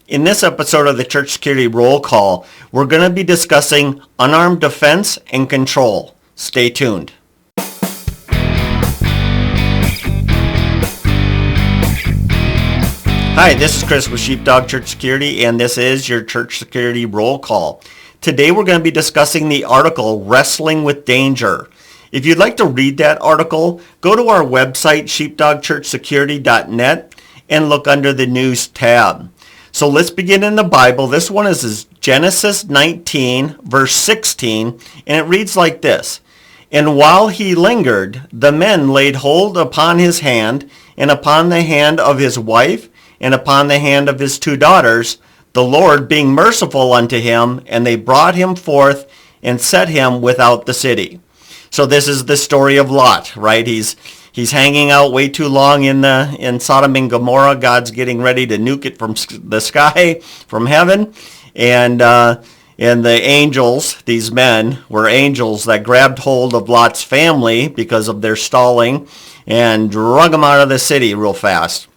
In this episode of the Church Security Roll Call, we're going to be discussing Unarmed Defense and Control. Stay tuned. Hi, this is Chris with Sheepdog Church Security, and this is your Church Security Roll Call. Today we're going to be discussing the article, Wrestling with Danger. If you'd like to read that article, go to our website, sheepdogchurchsecurity.net, and look under the News tab. So let's begin in the Bible. This one is Genesis 19, verse 16, and it reads like this. And while he lingered, the men laid hold upon his hand, and upon the hand of his wife, and upon the hand of his two daughters, the Lord being merciful unto him, and they brought him forth and set him without the city. So this is the story of Lot, right? He's hanging out way too long in Sodom and Gomorrah. God's getting ready to nuke it from the sky, from heaven, and the angels, these men, were angels that grabbed hold of Lot's family because of their stalling and drug them out of the city real fast.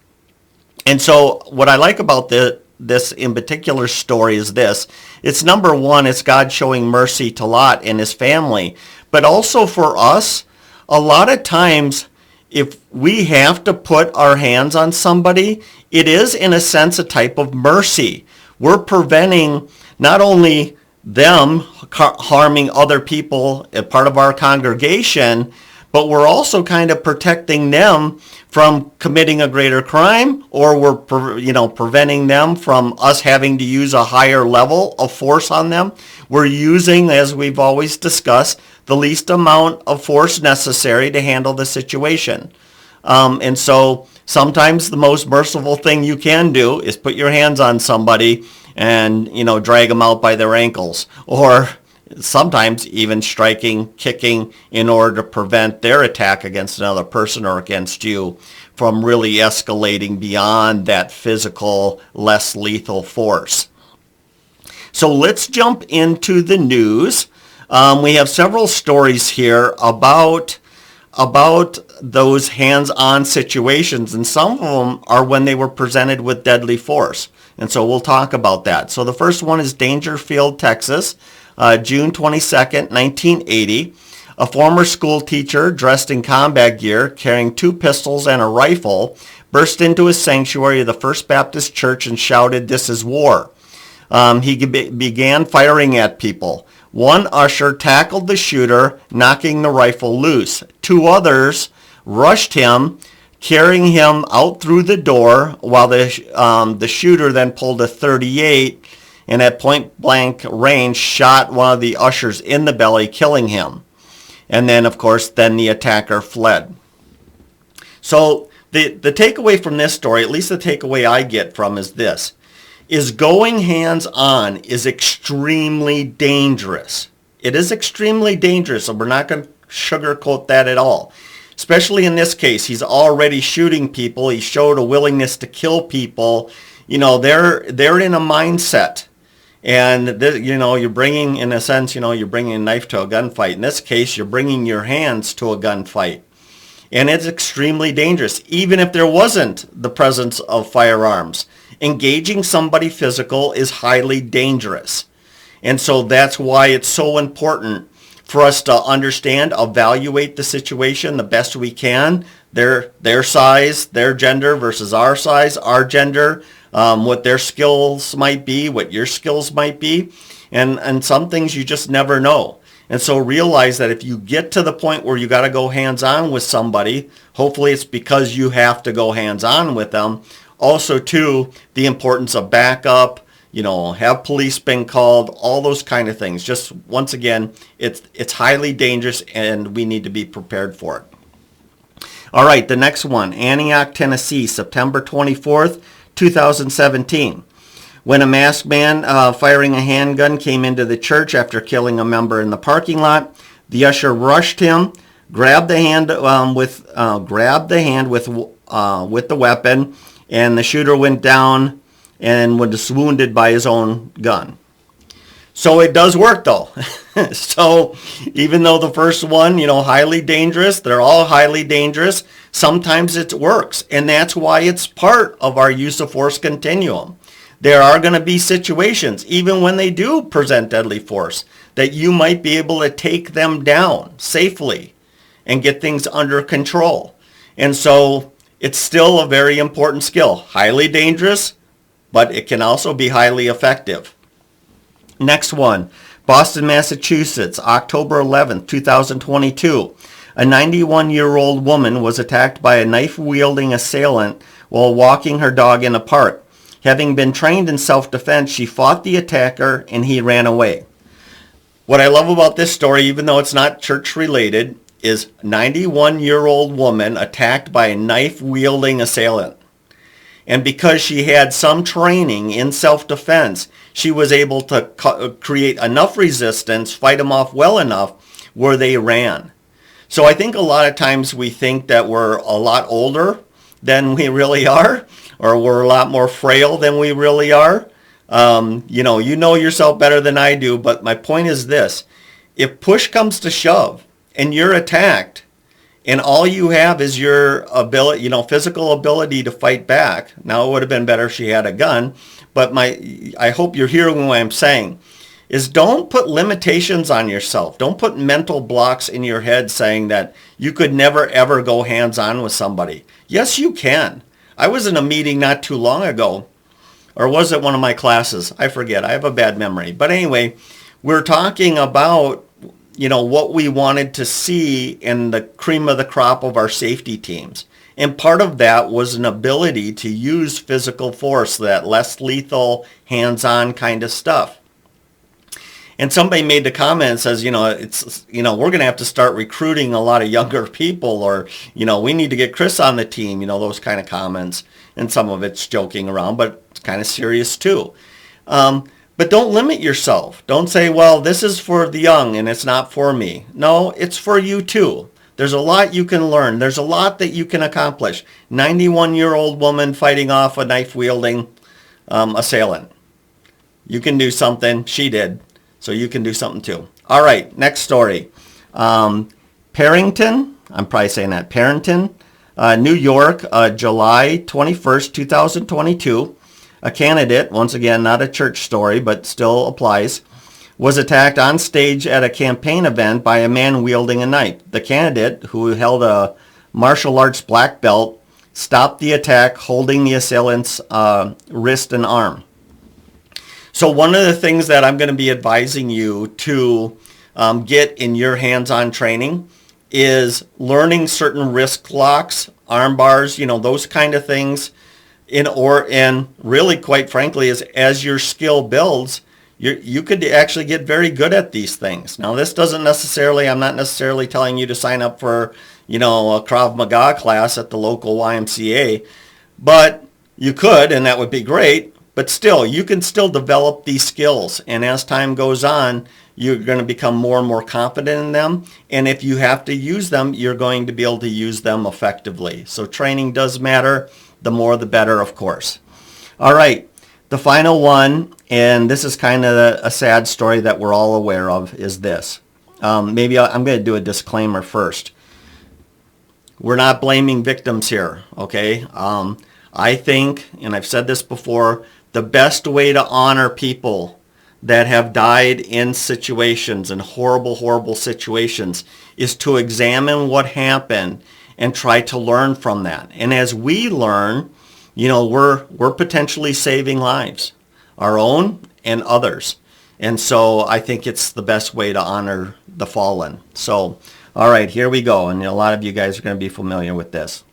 And so what I like about this in particular story is this. It's number one, it's God showing mercy to Lot and his family. But also for us, a lot of times, if we have to put our hands on somebody, it is in a sense a type of mercy. We're preventing not only them harming other people, a part of our congregation, but we're also kind of protecting them from committing a greater crime, or we're preventing them from us having to use a higher level of force on them. We're using, as we've always discussed, the least amount of force necessary to handle the situation. And so sometimes the most merciful thing you can do is put your hands on somebody and, drag them out by their ankles, or sometimes even striking, kicking in order to prevent their attack against another person or against you from really escalating beyond that physical, less lethal force. So let's jump into the news. We have several stories here about those hands-on situations, and some of them are when they were presented with deadly force. And so we'll talk about that. So the first one is Daingerfield, Texas, June 22nd, 1980. A former school teacher dressed in combat gear, carrying two pistols and a rifle, burst into a sanctuary of the First Baptist Church and shouted, "This is war." He began firing at people. One usher tackled the shooter, knocking the rifle loose. Two others rushed him, carrying him out through the door, while the shooter then pulled a .38 and at point-blank range shot one of the ushers in the belly, killing him. And then, of course, the attacker fled. So the takeaway from this story, at least the takeaway I get from is this, is going hands-on is extremely dangerous. It is extremely dangerous, and we're not going to sugarcoat that at all. Especially in this case, he's already shooting people. He showed a willingness to kill people. They're in a mindset. And, you're bringing, in a sense, you're bringing a knife to a gunfight. In this case, you're bringing your hands to a gunfight. And it's extremely dangerous, even if there wasn't the presence of firearms. Engaging somebody physical is highly dangerous. And so that's why it's so important for us to understand, evaluate the situation the best we can, their size, their gender versus our size, our gender, what their skills might be, what your skills might be, and some things you just never know. And so realize that if you get to the point where you got to go hands-on with somebody, hopefully it's because you have to go hands-on with them. Also, too, the importance of backup, have police been called, all those kind of things. Just, once again, it's highly dangerous, and we need to be prepared for it. All right, the next one, Antioch, Tennessee, September 24th, 2017. When a masked man firing a handgun came into the church after killing a member in the parking lot, the usher rushed him, grabbed the hand with the weapon, and the shooter went down and was wounded by his own gun. So it does work, though. So even though the first one, highly dangerous, they're all highly dangerous, sometimes it works. And that's why it's part of our use of force continuum. There are going to be situations, even when they do present deadly force, that you might be able to take them down safely and get things under control. And so it's still a very important skill. Highly dangerous, but it can also be highly effective. Next one, Boston, Massachusetts, October 11th, 2022. A 91-year-old woman was attacked by a knife-wielding assailant while walking her dog in a park. Having been trained in self-defense, she fought the attacker and he ran away. What I love about this story, even though it's not church-related, is 91-year-old woman attacked by a knife-wielding assailant. And because she had some training in self-defense, she was able to create enough resistance, fight them off well enough where they ran. So I think a lot of times we think that we're a lot older than we really are, or we're a lot more frail than we really are. You know yourself better than I do, but my point is this. If push comes to shove and you're attacked and all you have is your ability, physical ability to fight back. Now, it would have been better if she had a gun, but I hope you're hearing what I'm saying, is don't put limitations on yourself. Don't put mental blocks in your head saying that you could never, ever go hands-on with somebody. Yes, you can. I was in a meeting not too long ago, or was it one of my classes? I forget. I have a bad memory. But anyway, we're talking about what we wanted to see in the cream of the crop of our safety teams. And part of that was an ability to use physical force, that less lethal, hands-on kind of stuff. And somebody made the comment and says, we're going to have to start recruiting a lot of younger people, or, we need to get Chris on the team, those kind of comments. And some of it's joking around, but it's kind of serious too. But don't limit yourself. Don't say, well, this is for the young and it's not for me. No, it's for you too. There's a lot you can learn. There's a lot that you can accomplish. 91-year-old woman fighting off a knife-wielding assailant. You can do something. She did. So you can do something too. All right, next story. Parrington, I'm probably saying that, Parrington, New York, July 21st, 2022. A candidate, once again, not a church story, but still applies, was attacked on stage at a campaign event by a man wielding a knife. The candidate, who held a martial arts black belt, stopped the attack holding the assailant's wrist and arm. So one of the things that I'm going to be advising you to get in your hands-on training is learning certain wrist locks, arm bars, those kind of things. And really, quite frankly, as your skill builds, you could actually get very good at these things. Now, this doesn't necessarily, I'm not necessarily telling you to sign up for, a Krav Maga class at the local YMCA, but you could, and that would be great. But still, you can still develop these skills. And as time goes on, you're going to become more and more confident in them. And if you have to use them, you're going to be able to use them effectively. So training does matter. The more, the better, of course. All right, the final one, and this is kind of a sad story that we're all aware of, is this. Maybe I'm going to do a disclaimer first. We're not blaming victims here, okay? I think, and I've said this before, the best way to honor people that have died in situations, in horrible, horrible situations, is to examine what happened and try to learn from that. And as we learn, we're potentially saving lives, our own and others. And so I think it's the best way to honor the fallen. So, all right, here we go. And a lot of you guys are going to be familiar with this.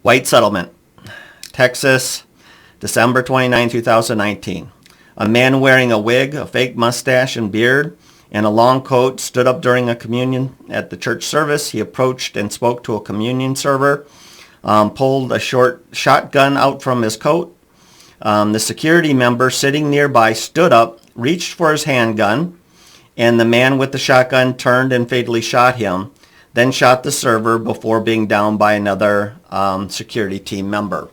White Settlement, Texas, December 29, 2019. A man wearing a wig, a fake mustache and beard, and a long coat stood up during a communion at the church service. He approached and spoke to a communion server, pulled a short shotgun out from his coat. The security member sitting nearby stood up, reached for his handgun, and the man with the shotgun turned and fatally shot him, then shot the server before being downed by another security team member.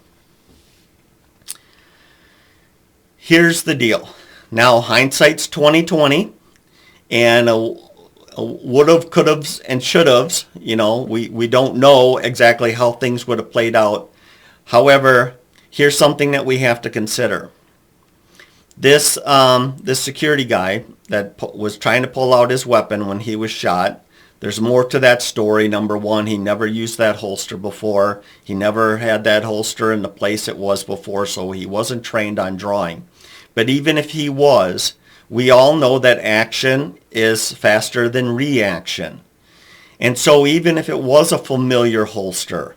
Here's the deal. Now, hindsight's 20/20, and would've, could've, and should've. We don't know exactly how things would have played out. However, here's something that we have to consider. This security guy that was trying to pull out his weapon when he was shot. There's more to that story. Number one, he never used that holster before. He never had that holster in the place it was before, so he wasn't trained on drawing. But even if he was, we all know that action is faster than reaction. And so even if it was a familiar holster,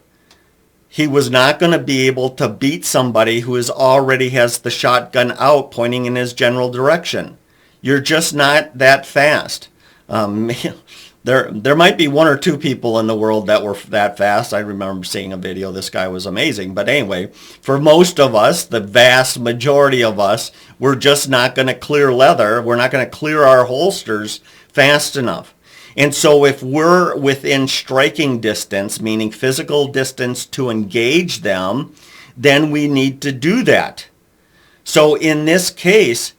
he was not going to be able to beat somebody who already has the shotgun out pointing in his general direction. You're just not that fast. There might be one or two people in the world that were that fast. I remember seeing a video. This guy was amazing. But anyway, for most of us, the vast majority of us, we're just not going to clear leather. We're not going to clear our holsters fast enough. And so if we're within striking distance, meaning physical distance to engage them, then we need to do that. So in this case,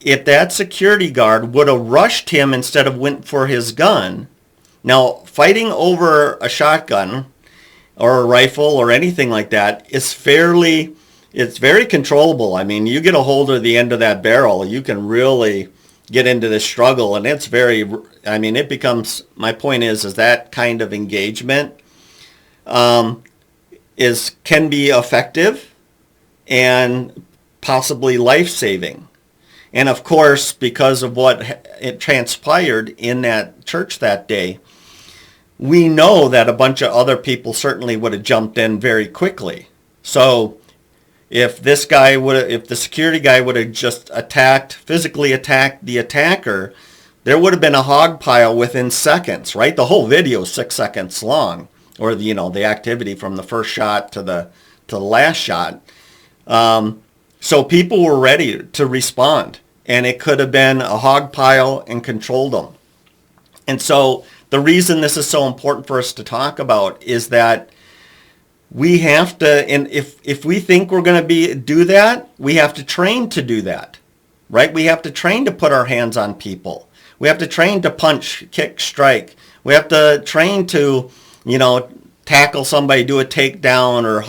if that security guard would have rushed him instead of went for his gun, now fighting over a shotgun or a rifle or anything like that is it's very controllable. I mean, you get a hold of the end of that barrel, you can really get into this struggle, and it's it becomes, my point is that kind of engagement can be effective and possibly life-saving. And of course, because of what it transpired in that church that day, we know that a bunch of other people certainly would have jumped in very quickly. So if the security guy would have just physically attacked the attacker, there would have been a hog pile within seconds, right? The whole video is 6 seconds long, or the activity from the first shot to the last shot. So people were ready to respond, and it could have been a hog pile and controlled them. And so the reason this is so important for us to talk about is that we have to, and if we think we're going to do that, we have to train to do that, right? We have to train to put our hands on people. We have to train to punch, kick, strike. We have to train to, tackle somebody, do a takedown or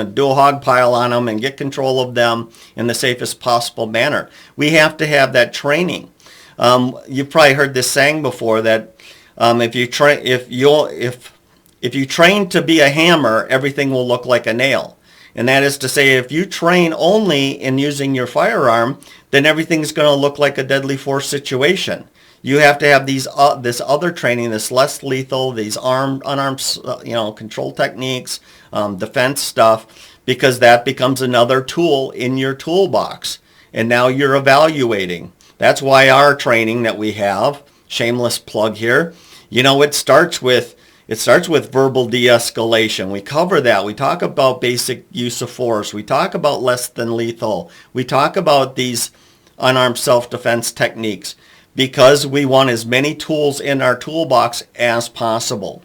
do a hog pile on them and get control of them in the safest possible manner. We have to have that training. You've probably heard this saying before that if you train to be a hammer, everything will look like a nail. And that is to say, if you train only in using your firearm, then everything's going to look like a deadly force situation. You have to have this other training, this less lethal, these unarmed control techniques, defense stuff, because that becomes another tool in your toolbox. And now you're evaluating. That's why our training that we have, shameless plug here, it starts with verbal de-escalation. We cover that. We talk about basic use of force. We talk about less than lethal. We talk about these unarmed self-defense techniques because we want as many tools in our toolbox as possible.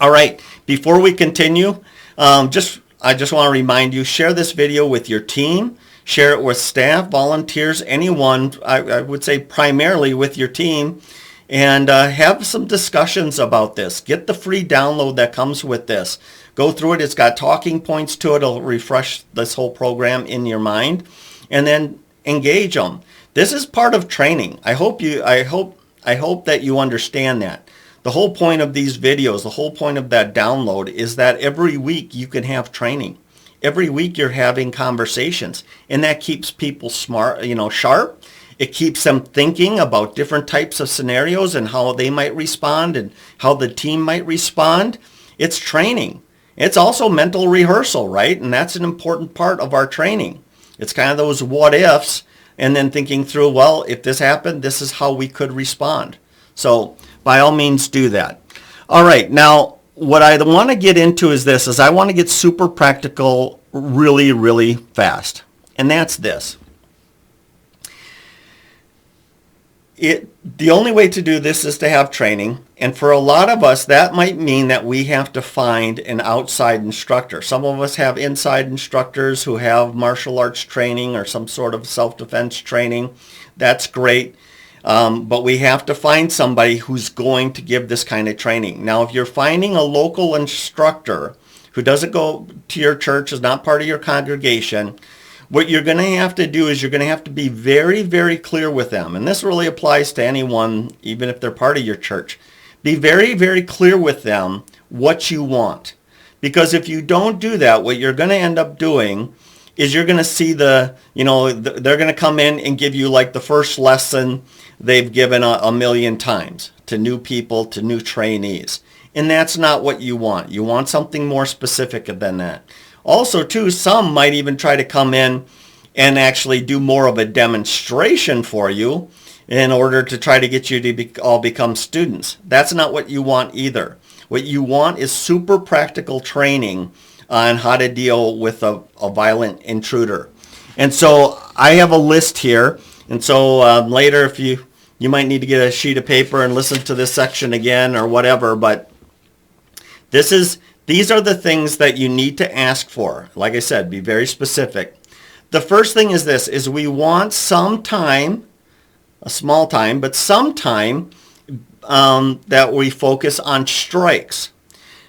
All right, before we continue, I just want to remind you, share this video with your team. Share it with staff, volunteers, anyone, I would say primarily with your team. And have some discussions about this. Get the free download that comes with this. Go through it. It's got talking points to it. It'll refresh this whole program in your mind. And then engage them. This is part of training. I hope that you understand that. The whole point of these videos, the whole point of that download is that every week you can have training. Every week you're having conversations. And that keeps people smart, sharp. It keeps them thinking about different types of scenarios and how they might respond and how the team might respond. It's training. It's also mental rehearsal, right? And that's an important part of our training. It's kind of those what ifs and then thinking through, well, if this happened, this is how we could respond. So by all means, do that. All right. Now, what I want to get into is this, is I want to get super practical really, really fast. And that's this. The only way to do this is to have training, and for a lot of us that might mean that we have to find an outside instructor. Some of us have inside instructors who have martial arts training or some sort of self-defense training. That's great, but we have to find somebody who's going to give this kind of training. Now, if you're finding a local instructor who doesn't go to your church, is not part of your congregation, what you're going to have to do is you're going to have to be very, very clear with them. And this really applies to anyone, even if they're part of your church. Be very, very clear with them what you want. Because if you don't do that, what you're going to end up doing is you're going to see they're going to come in and give you like the first lesson they've given a million times to new people, to new trainees. And that's not what you want. You want something more specific than that. Also, too, some might even try to come in and actually do more of a demonstration for you in order to try to get you to all become students. That's not what you want either. What you want is super practical training on how to deal with a violent intruder. And so I have a list here. And so later, if you might need to get a sheet of paper and listen to this section again or whatever, but these are the things that you need to ask for. Like I said, be very specific. The first thing is this, is we want some time, a small time, but some time that we focus on strikes.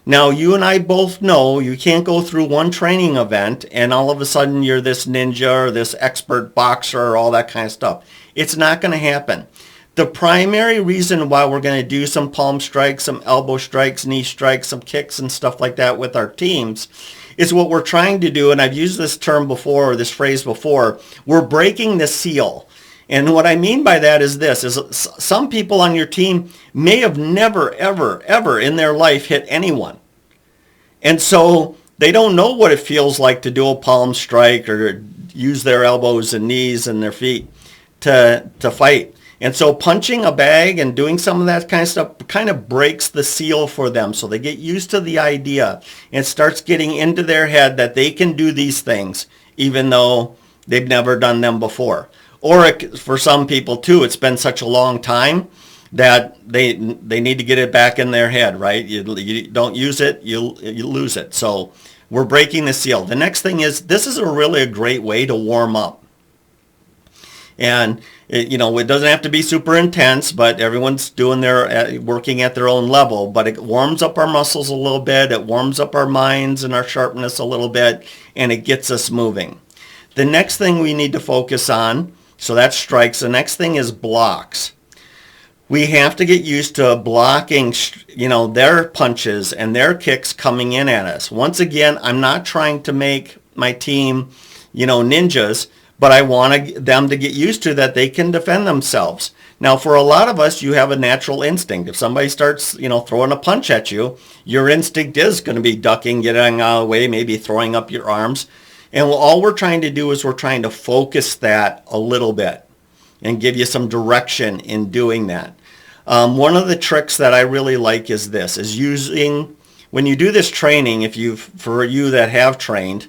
Now, you and I both know you can't go through one training event and all of a sudden you're this ninja or this expert boxer or all that kind of stuff. It's not going to happen. The primary reason why we're going to do some palm strikes, some elbow strikes, knee strikes, some kicks and stuff like that with our teams is what we're trying to do, and I've used this term before, or this phrase before, we're breaking the seal. And what I mean by that is this, is some people on your team may have never, ever, ever in their life hit anyone. And so they don't know what it feels like to do a palm strike or use their elbows and knees and their feet to fight. And so punching a bag and doing some of that kind of stuff kind of breaks the seal for them. So they get used to the idea and starts getting into their head that they can do these things even though they've never done them before. Or for some people too, it's been such a long time that they need to get it back in their head, right? You don't use it, you lose it. So we're breaking the seal. The next thing is, this is really a great way to warm up. And it doesn't have to be super intense, but everyone's working at their own level. But it warms up our muscles a little bit. It warms up our minds and our sharpness a little bit, and it gets us moving. The next thing we need to focus on, so that's strikes. The next thing is blocks. We have to get used to blocking, their punches and their kicks coming in at us. Once again, I'm not trying to make my team, ninjas, but I want them to get used to that they can defend themselves. Now, for a lot of us, you have a natural instinct. If somebody starts, throwing a punch at you, your instinct is going to be ducking, getting out of the way, maybe throwing up your arms. And all we're trying to do is we're trying to focus that a little bit and give you some direction in doing that. One of the tricks that I really like is this, is using, when you do this training, for you that have trained,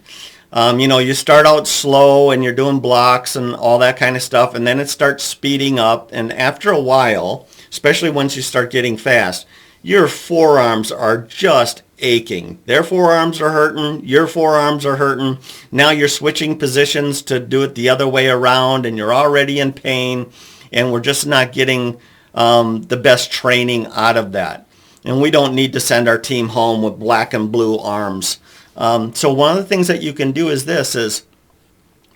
you start out slow and you're doing blocks and all that kind of stuff, and then it starts speeding up. And after a while, especially once you start getting fast, your forearms are just aching. Their forearms are hurting. Your forearms are hurting. Now you're switching positions to do it the other way around, and you're already in pain, and we're just not getting the best training out of that. And we don't need to send our team home with black and blue arms. So one of the things that you can do is this, is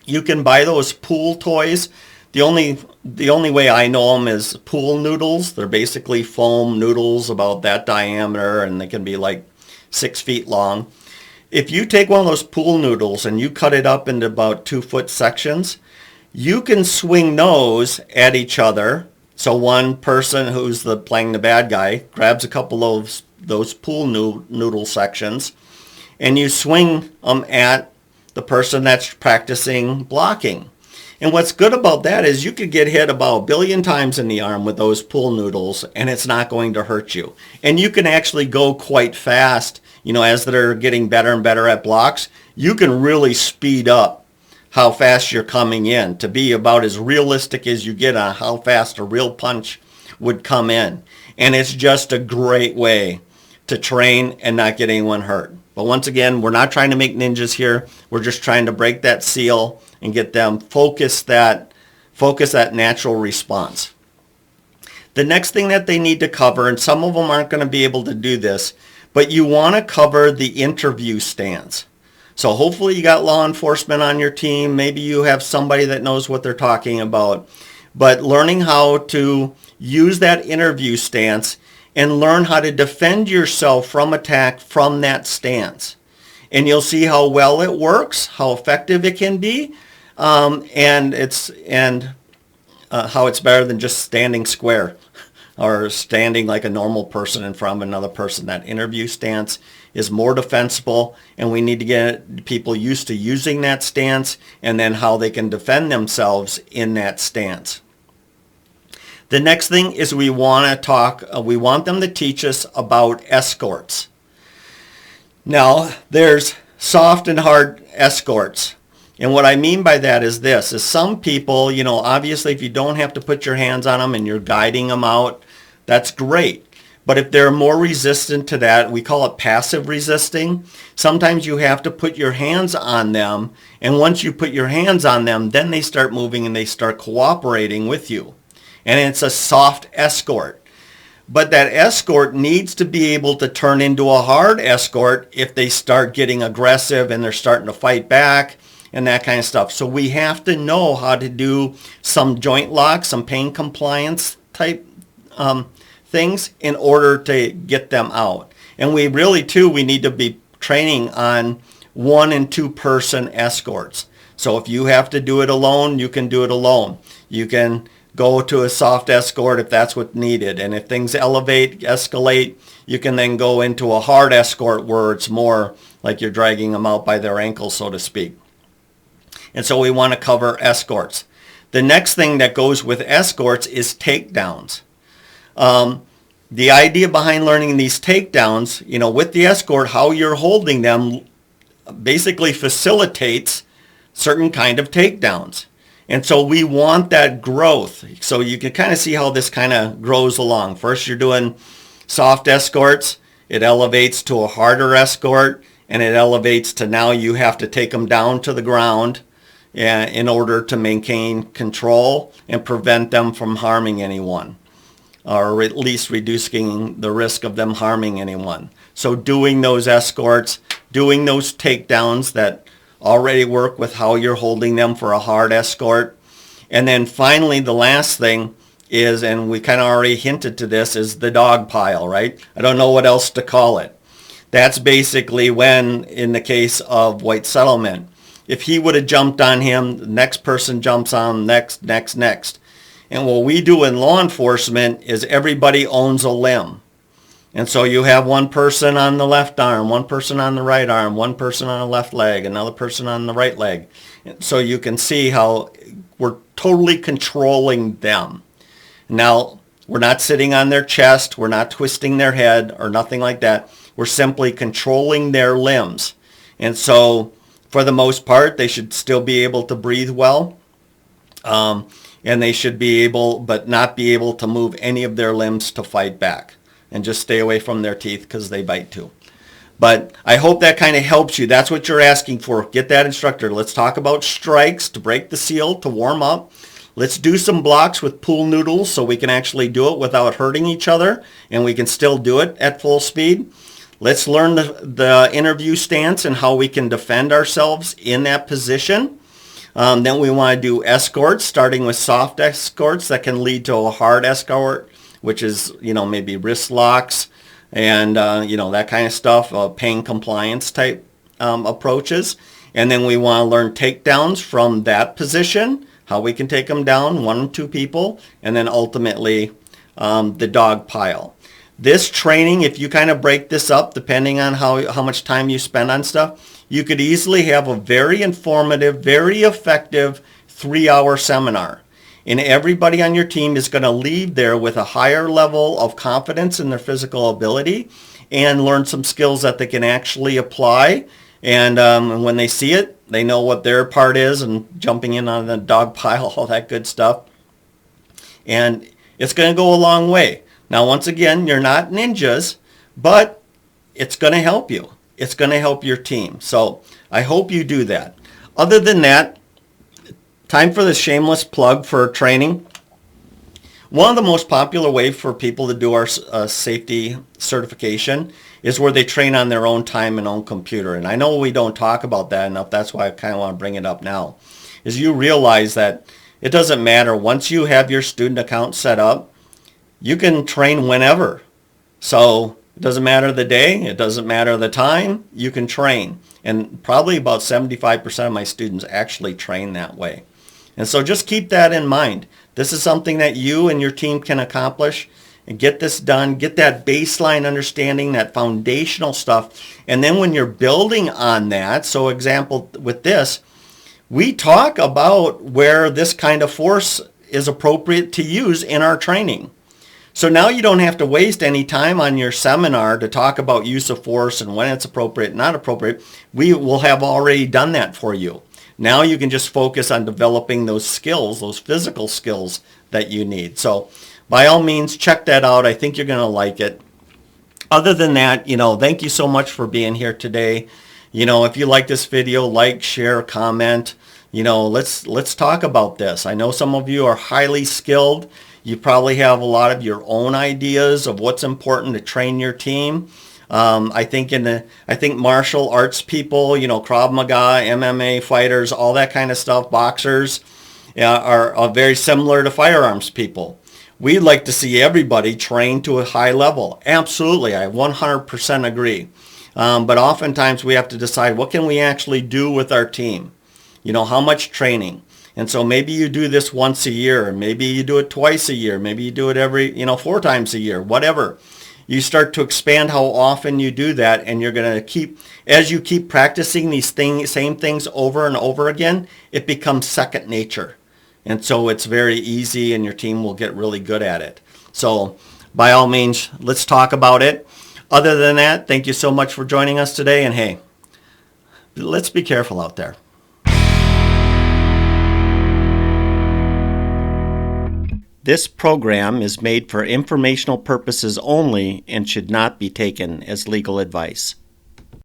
you can buy those pool toys. The only way I know them is pool noodles. They're basically foam noodles about that diameter, and they can be like 6 feet long. If you take one of those pool noodles and you cut it up into about 2-foot sections, you can swing those at each other. So one person who's playing the bad guy grabs a couple of those pool noodle sections, and you swing them at the person that's practicing blocking. And what's good about that is you could get hit about 1 billion times in the arm with those pool noodles, and it's not going to hurt you. And you can actually go quite fast, as they're getting better and better at blocks. You can really speed up how fast you're coming in to be about as realistic as you get on how fast a real punch would come in. And it's just a great way to train and not get anyone hurt. But once again, we're not trying to make ninjas here. We're just trying to break that seal and get them focus that natural response. The next thing that they need to cover, and some of them aren't going to be able to do this, but you want to cover the interview stance. So hopefully you got law enforcement on your team. Maybe you have somebody that knows what they're talking about. But learning how to use that interview stance and learn how to defend yourself from attack from that stance. And you'll see how well it works, how effective it can be, and how it's better than just standing square or standing like a normal person in front of another person. That interview stance is more defensible, and we need to get people used to using that stance and then how they can defend themselves in that stance. The next thing is we want them to teach us about escorts. Now, there's soft and hard escorts. And what I mean by that is this, is some people, obviously if you don't have to put your hands on them and you're guiding them out, that's great. But if they're more resistant to that, we call it passive resisting. Sometimes you have to put your hands on them. And once you put your hands on them, then they start moving and they start cooperating with you. And it's a soft escort. But that escort needs to be able to turn into a hard escort if they start getting aggressive and they're starting to fight back and that kind of stuff. So we have to know how to do some joint lock, some pain compliance type things in order to get them out. And we really, too, we need to be training on 1 and 2 person escorts. So if you have to do it alone, you can do it alone. You can go to a soft escort if that's what's needed. And if things escalate, you can then go into a hard escort where it's more like you're dragging them out by their ankles, so to speak. And so we want to cover escorts. The next thing that goes with escorts is takedowns. The idea behind learning these takedowns, with the escort, how you're holding them basically facilitates certain kind of takedowns. And so we want that growth. So you can kind of see how this kind of grows along. First, you're doing soft escorts. It elevates to a harder escort, and it elevates to now you have to take them down to the ground in order to maintain control and prevent them from harming anyone, or at least reducing the risk of them harming anyone. So doing those escorts, doing those takedowns that already work with how you're holding them for a hard escort. And then finally, the last thing is, and we kind of already hinted to this, is the dog pile, right? I don't know what else to call it. That's basically when, in the case of white settlement, if he would have jumped on him, the next person jumps on him, next. And what we do in law enforcement is everybody owns a limb. And so you have one person on the left arm, one person on the right arm, one person on the left leg, another person on the right leg. So you can see how we're totally controlling them. Now, we're not sitting on their chest, we're not twisting their head or nothing like that. We're simply controlling their limbs. And so, for the most part, they should still be able to breathe well. And they should be able, but not be able to move any of their limbs to fight back. And just stay away from their teeth because they bite too. But I hope that kind of helps you. That's what you're asking for. Get that instructor. Let's talk about strikes to break the seal, to warm up. Let's do some blocks with pool noodles so we can actually do it without hurting each other. And we can still do it at full speed. Let's learn the interview stance and how we can defend ourselves in that position. Then we want to do escorts, starting with soft escorts that can lead to a hard escort, which is, maybe wrist locks and, that kind of stuff, pain compliance type approaches. And then we want to learn takedowns from that position, how we can take them down, 1 or 2 people, and then ultimately the dog pile. This training, if you kind of break this up, depending on how much time you spend on stuff, you could easily have a very informative, very effective 3-hour seminar. And everybody on your team is going to leave there with a higher level of confidence in their physical ability and learn some skills that they can actually apply. And when they see it, they know what their part is and jumping in on the dog pile, all that good stuff. And it's going to go a long way. Now, once again, you're not ninjas, but it's going to help you. It's going to help your team. So I hope you do that. Other than that, time for the shameless plug for training. One of the most popular ways for people to do our safety certification is where they train on their own time and own computer. And I know we don't talk about that enough. That's why I kind of want to bring it up now. Is you realize that it doesn't matter. Once you have your student account set up, you can train whenever. So it doesn't matter the day. It doesn't matter the time. You can train. And probably about 75% of my students actually train that way. And so just keep that in mind. This is something that you and your team can accomplish and get this done, get that baseline understanding, that foundational stuff. And then when you're building on that, so example with this, we talk about where this kind of force is appropriate to use in our training. So now you don't have to waste any time on your seminar to talk about use of force and when it's appropriate, not appropriate. We will have already done that for you. Now you can just focus on developing those skills, those physical skills that you need. So by all means, check that out. I think you're going to like it. Other than that, thank you so much for being here today. If you like this video, like, share, comment. Let's talk about this. I know some of you are highly skilled. You probably have a lot of your own ideas of what's important to train your team. I think martial arts people, Krav Maga, MMA fighters, all that kind of stuff, boxers, are very similar to firearms people. We'd like to see everybody trained to a high level. Absolutely, I 100% agree. But oftentimes we have to decide what can we actually do with our team. How much training. And so maybe you do this once a year, maybe you do it twice a year, maybe you do it every, 4 times a year, whatever. You start to expand how often you do that, and you're going to as you keep practicing these same things over and over again, it becomes second nature. And so it's very easy, and your team will get really good at it. So by all means, let's talk about it. Other than that, thank you so much for joining us today, and hey, let's be careful out there. This program is made for informational purposes only and should not be taken as legal advice.